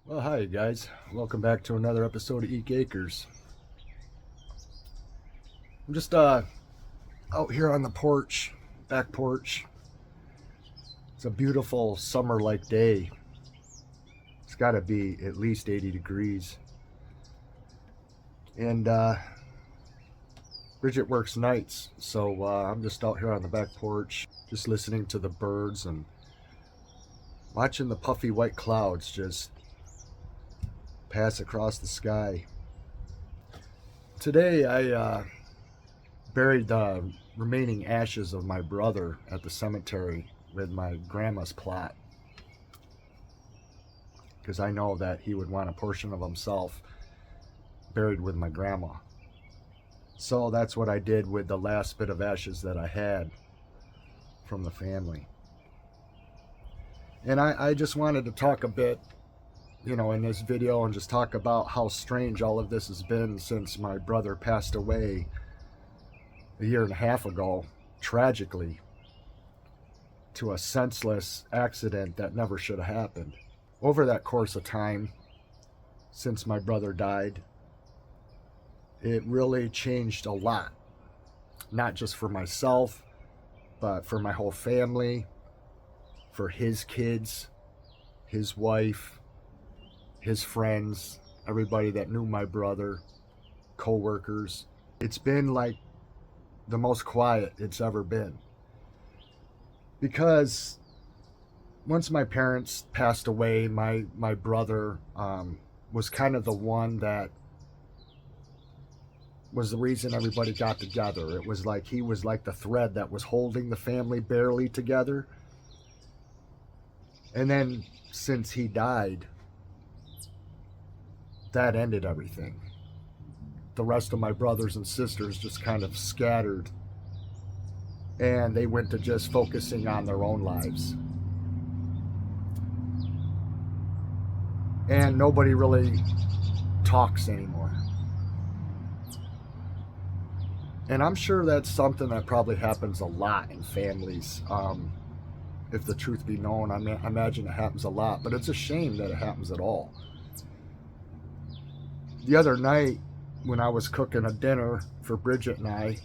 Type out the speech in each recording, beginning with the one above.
Well, hi guys. Welcome back to another episode of Eek Acres. I'm just out here on the porch, back porch. It's a beautiful summer-like day. It's got to be at least 80 degrees. And Bridget works nights, so I'm just out here on the back porch, just listening to the birds and watching the puffy white clouds just pass across the sky. Today I buried the remaining ashes of my brother at the cemetery with my grandma's plot because I know that he would want a portion of himself buried with my grandma. So that's what I did with the last bit of ashes that I had from the family. And I just wanted to talk a bit, in this video and just talk about how strange all of this has been since my brother passed away a year and a half ago, tragically, to a senseless accident that never should have happened. Over that course of time, since my brother died, it really changed a lot. Not just for myself, but for my whole family, for his kids, his wife, his friends, everybody that knew my brother, co-workers. It's been like the most quiet it's ever been. Because once my parents passed away, my brother was kind of the one that was the reason everybody got together. It was like he was like the thread that was holding the family barely together. And then since he died, that ended everything. The rest of my brothers and sisters just kind of scattered, and they went to just focusing on their own lives. And nobody really talks anymore. And I'm sure that's something that probably happens a lot in families. If the truth be known, I imagine it happens a lot, but it's a shame that it happens at all. The other night, when I was cooking a dinner for Bridget and I,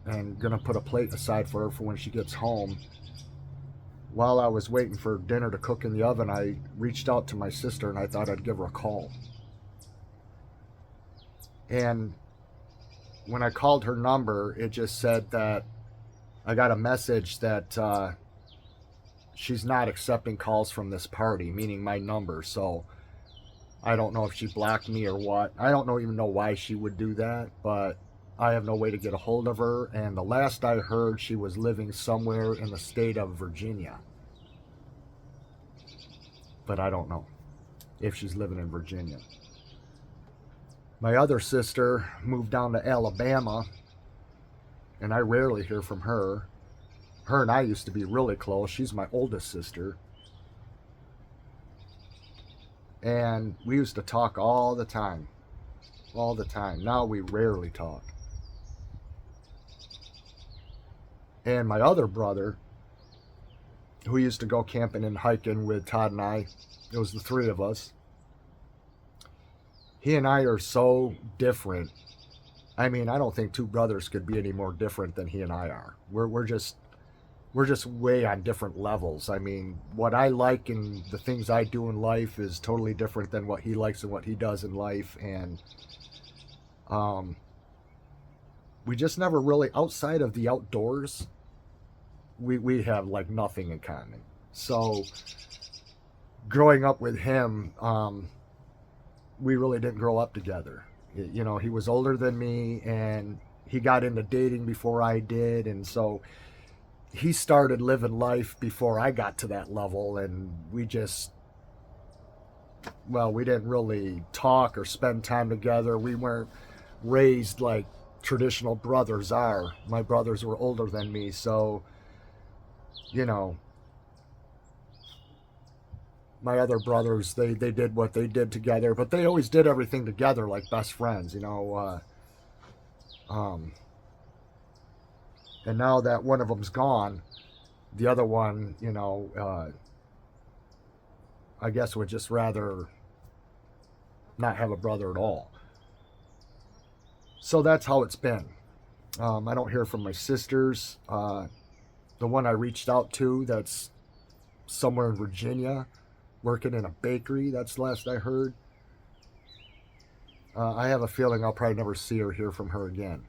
and gonna put a plate aside for her for when she gets home, while I was waiting for dinner to cook in the oven, I reached out to my sister and I thought I'd give her a call. And when I called her number, it just said that I got a message that she's not accepting calls from this party, meaning my number. So I don't know if she blocked me or what. I don't even know why she would do that, but I have no way to get a hold of her. And the last I heard, she was living somewhere in the state of Virginia. But I don't know if she's living in Virginia. My other sister moved down to Alabama, and I rarely hear from her. Her and I used to be really close. She's my oldest sister. And we used to talk all the time. All the time. Now we rarely talk. And my other brother, who used to go camping and hiking with Todd and I, it was the three of us. He and I are so different. I mean, I don't think two brothers could be any more different than he and I are. We're just way on different levels. I mean, what I like and the things I do in life is totally different than what he likes and what he does in life. And we just never really, outside of the outdoors, we have like nothing in common. So growing up with him, we really didn't grow up together. He was older than me, and he got into dating before I did, and so he started living life before I got to that level, and we didn't really talk or spend time together. We weren't raised like traditional brothers are. My brothers were older than me, so my other brothers, they did what they did together, but they always did everything together like best friends. And now that one of them's gone, the other one, I guess would just rather not have a brother at all. So that's how it's been. I don't hear from my sisters. The one I reached out to that's somewhere in Virginia working in a bakery, that's the last I heard. I have a feeling I'll probably never see or hear from her again.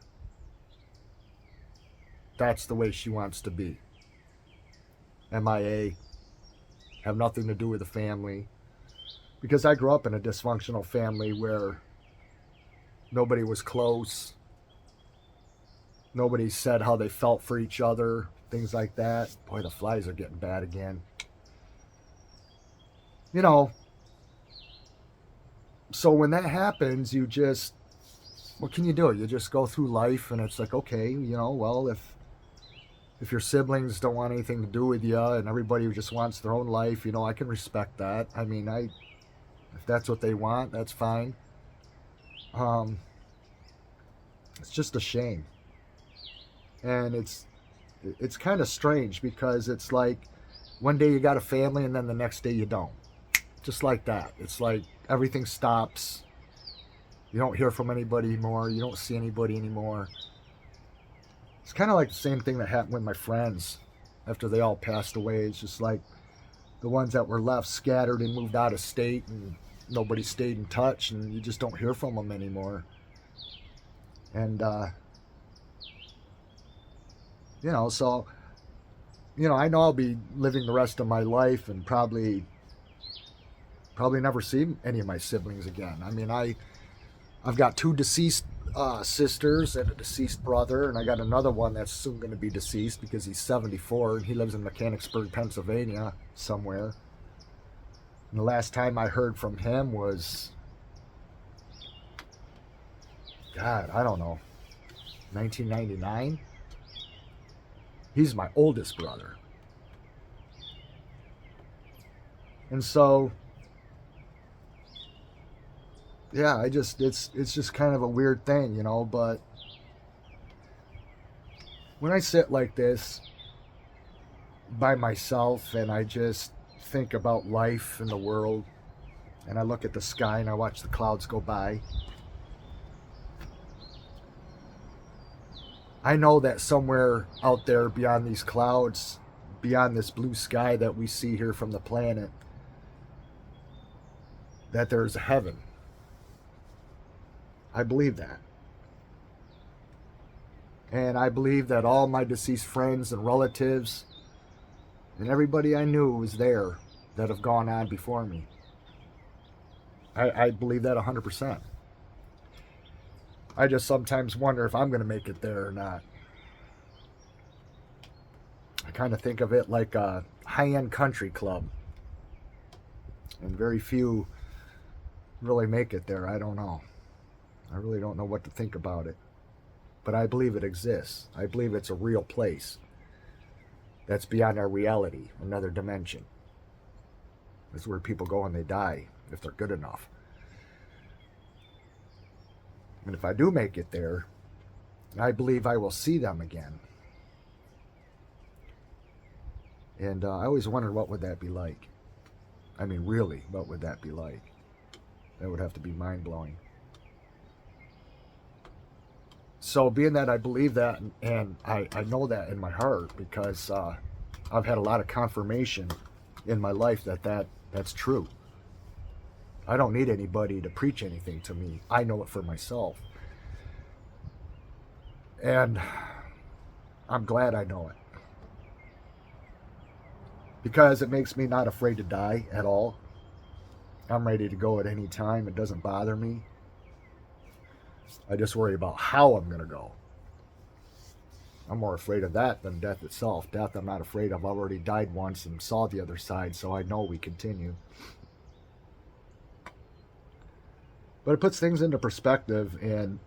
That's the way she wants to be. MIA, have nothing to do with the family. Because I grew up in a dysfunctional family where nobody was close. Nobody said how they felt for each other, things like that. Boy, the flies are getting bad again. You know, so when that happens, you just, what can you do? You just go through life, and it's like, okay, you know, well, if your siblings don't want anything to do with you and everybody just wants their own life, you know, I can respect that. I mean, if that's what they want, that's fine. It's just a shame. And it's kind of strange because it's like one day you got a family and then the next day you don't. Just like that. It's like everything stops. You don't hear from anybody anymore. You don't see anybody anymore. It's kind of like the same thing that happened with my friends after they all passed away. It's just like the ones that were left scattered and moved out of state, and nobody stayed in touch, and you just don't hear from them anymore. And you know, so, you know, I know I'll be living the rest of my life and probably never see any of my siblings again. I mean, I've got two deceased sisters and a deceased brother, and I got another one that's soon going to be deceased because he's 74 and he lives in Mechanicsburg, Pennsylvania somewhere. And the last time I heard from him was, God, I don't know, 1999. He's my oldest brother. And so, yeah, it's just kind of a weird thing, you know, but when I sit like this by myself and I just think about life and the world, and I look at the sky and I watch the clouds go by, I know that somewhere out there beyond these clouds, beyond this blue sky that we see here from the planet, that there's a heaven. I believe that. And I believe that all my deceased friends and relatives and everybody I knew was there that have gone on before me. I believe that 100%. I just sometimes wonder if I'm going to make it there or not. I kind of think of it like a high-end country club. And very few really make it there. I don't know. I really don't know what to think about it. But I believe it exists. I believe it's a real place that's beyond our reality, another dimension. It's where people go when they die, if they're good enough. And if I do make it there, I believe I will see them again. And I always wondered, what would that be like? I mean, really, what would that be like? That would have to be mind-blowing. So being that I believe that, and I know that in my heart, because I've had a lot of confirmation in my life that's true. I don't need anybody to preach anything to me. I know it for myself. And I'm glad I know it. Because it makes me not afraid to die at all. I'm ready to go at any time. It doesn't bother me. I just worry about how I'm going to go. I'm more afraid of that than death itself. Death I'm not afraid of. I've already died once and saw the other side, so I know we continue. But it puts things into perspective, and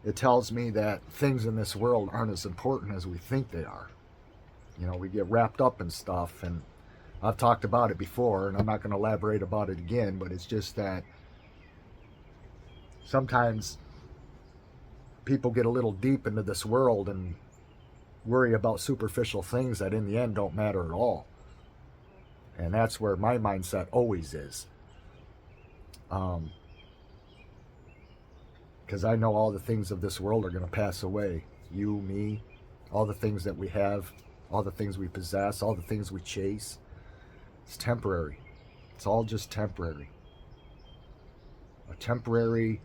it tells me that things in this world aren't as important as we think they are. You know, we get wrapped up in stuff, and I've talked about it before, and I'm not going to elaborate about it again, but it's just that sometimes people get a little deep into this world and worry about superficial things that in the end don't matter at all. And that's where my mindset always is. Because I know all the things of this world are going to pass away. You, me, all the things that we have, all the things we possess, all the things we chase. It's temporary. It's all just temporary. A temporary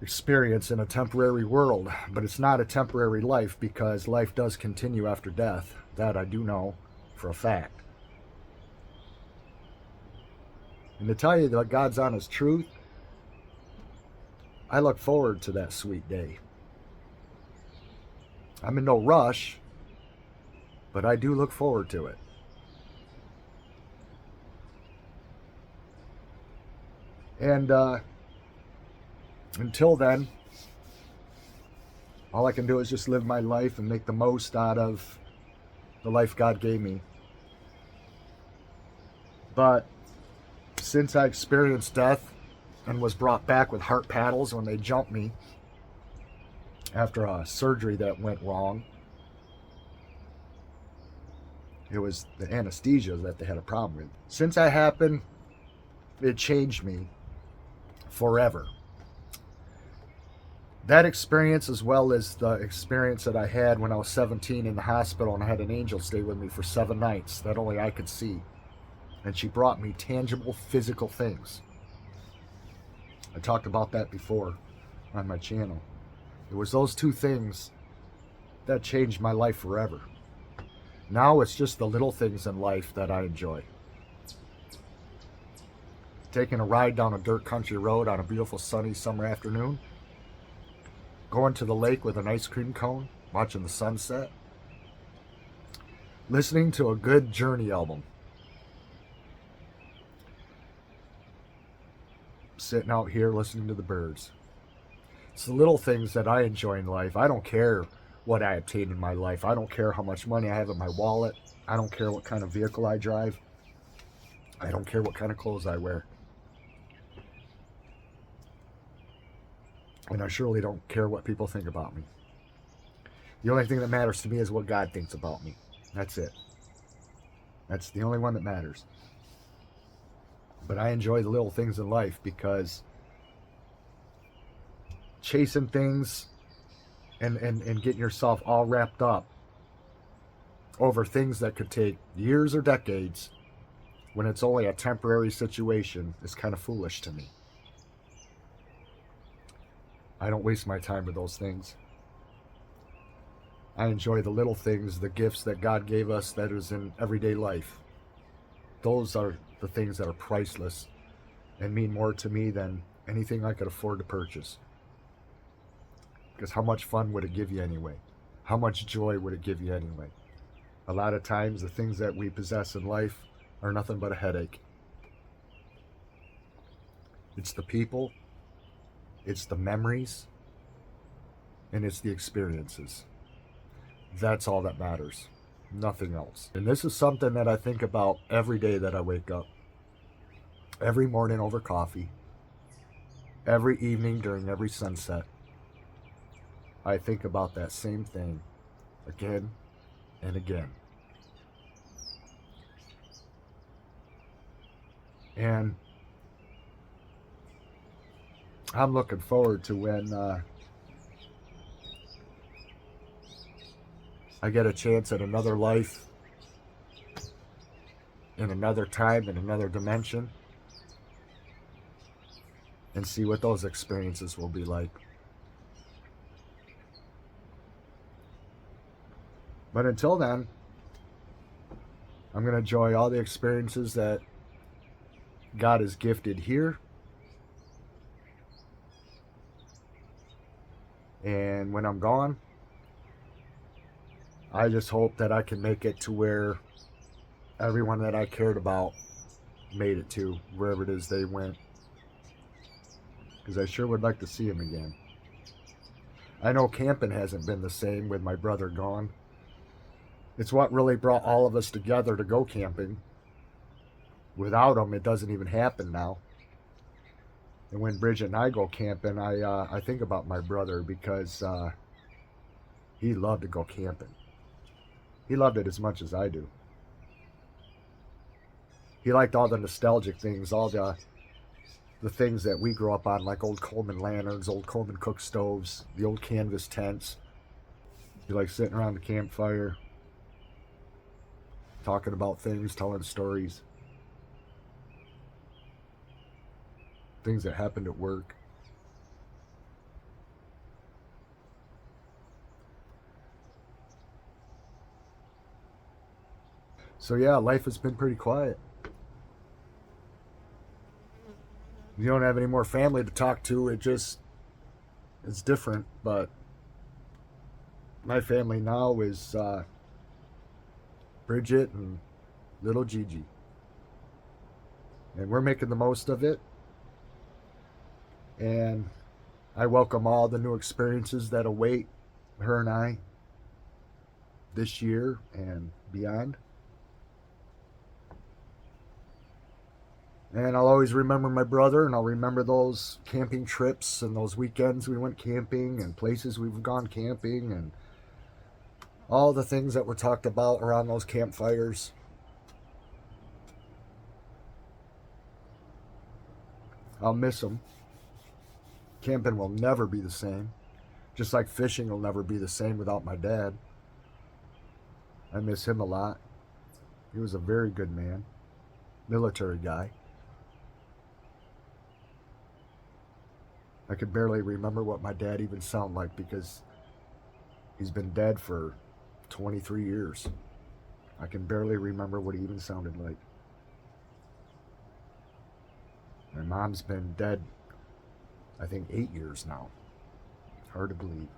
experience in a temporary world, but it's not a temporary life, because life does continue after death. That I do know for a fact. And to tell you that God's honest truth, I look forward to that sweet day. I'm in no rush, but I do look forward to it. And until then, all I can do is just live my life and make the most out of the life God gave me. But since I experienced death and was brought back with heart paddles when they jumped me after a surgery that went wrong, it was the anesthesia that they had a problem with. Since that happened, it changed me forever. That experience, as well as the experience that I had when I was 17 in the hospital and I had an angel stay with me for 7 nights that only I could see. And she brought me tangible physical things. I talked about that before on my channel. It was those 2 things that changed my life forever. Now it's just the little things in life that I enjoy. Taking a ride down a dirt country road on a beautiful sunny summer afternoon. Going to the lake with an ice cream cone, watching the sunset. Listening to a good Journey album. Sitting out here listening to the birds. It's the little things that I enjoy in life. I don't care what I obtain in my life. I don't care how much money I have in my wallet. I don't care what kind of vehicle I drive. I don't care what kind of clothes I wear. And I surely don't care what people think about me. The only thing that matters to me is what God thinks about me. That's it. That's the only one that matters. But I enjoy the little things in life, because chasing things and getting yourself all wrapped up over things that could take years or decades when it's only a temporary situation is kind of foolish to me. I don't waste my time with those things. I enjoy the little things, the gifts that God gave us that is in everyday life. Those are the things that are priceless and mean more to me than anything I could afford to purchase. Because how much fun would it give you anyway? How much joy would it give you anyway? A lot of times the things that we possess in life are nothing but a headache. It's the people, it's the memories, and it's the experiences. That's all that matters. Nothing else. And this is something that I think about every day that I wake up. Every morning over coffee. Every evening during every sunset. I think about that same thing again and again. And I'm looking forward to when I get a chance at another life, in another time, in another dimension, and see what those experiences will be like. But until then, I'm going to enjoy all the experiences that God has gifted here. And when I'm gone, I just hope that I can make it to where everyone that I cared about made it to, wherever it is they went. Because I sure would like to see them again. I know camping hasn't been the same with my brother gone. It's what really brought all of us together to go camping. Without him, it doesn't even happen now. And when Bridget and I go camping, I think about my brother, because he loved to go camping. He loved it as much as I do. He liked all the nostalgic things, all the the things that we grew up on, like old Coleman lanterns, old Coleman cook stoves, the old canvas tents. You like sitting around the campfire, talking about things, telling stories, things that happened at work. So yeah, life has been pretty quiet. You don't have any more family to talk to. It's different. But my family now is Bridget and little Gigi, and we're making the most of it. And I welcome all the new experiences that await her and I this year and beyond. And I'll always remember my brother, and I'll remember those camping trips and those weekends we went camping and places we've gone camping and all the things that were talked about around those campfires. I'll miss them. Camping will never be the same. Just like fishing will never be the same without my dad. I miss him a lot. He was a very good man. Military guy. I could barely remember what my dad even sounded like because he's been dead for 23 years. I can barely remember what he even sounded like. My mom's been dead, I think, 8 years now. Hard to believe.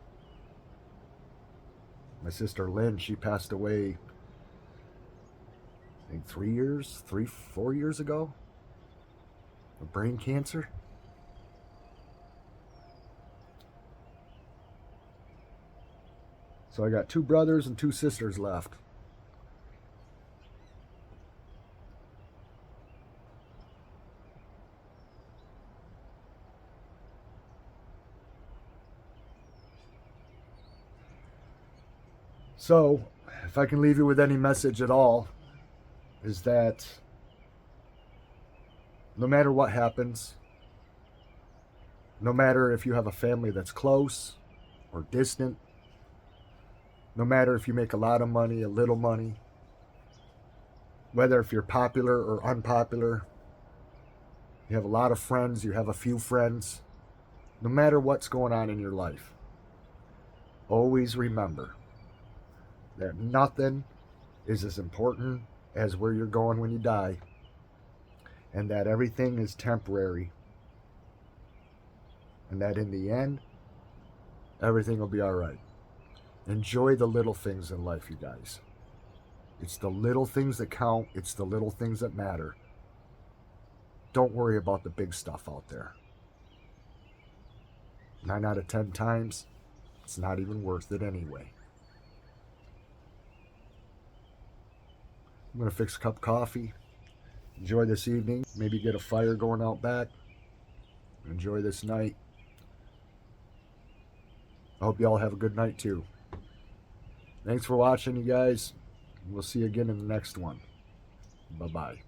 My sister Lynn, she passed away, I think 4 years ago, of brain cancer. So I got 2 brothers and 2 sisters left. So, if I can leave you with any message at all, is that no matter what happens, no matter if you have a family that's close or distant, no matter if you make a lot of money, a little money, whether if you're popular or unpopular, you have a lot of friends, you have a few friends, no matter what's going on in your life, always remember that nothing is as important as where you're going when you die, and that everything is temporary, and that in the end, everything will be all right. Enjoy the little things in life, you guys. It's the little things that count. It's the little things that matter. Don't worry about the big stuff out there. 9 out of 10 times, it's not even worth it anyway. I'm going to fix a cup of coffee. Enjoy this evening. Maybe get a fire going out back. Enjoy this night. I hope you all have a good night too. Thanks for watching, you guys. We'll see you again in the next one. Bye-bye.